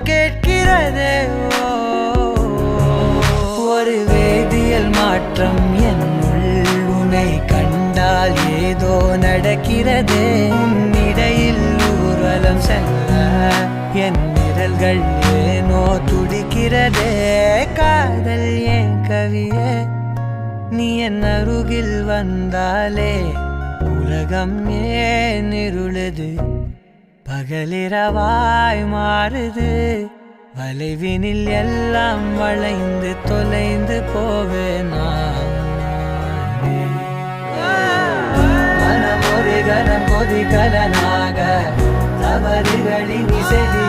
கேட்கிறதே. ஒரு வேதியியல் மாற்றம் என்னுள் உன்னை கண்டால் ஏதோ நடக்கிறதே. இடையில் ஊர்வலம் செல்ல என் விரல்கள் ஏனோ துடிக்கிறதே. காதல் ஏன் கவியே, நீ என் அருகில் வந்தாலே உலகம் ஏன் இருளுது, பகலிரவாய் மாறுது. வளைவினில் எல்லாம் வளைந்து தொலைந்து போவேனா. மனம் ஒரு கணம் கொதிகலனாக தவறுகளின் இசைதி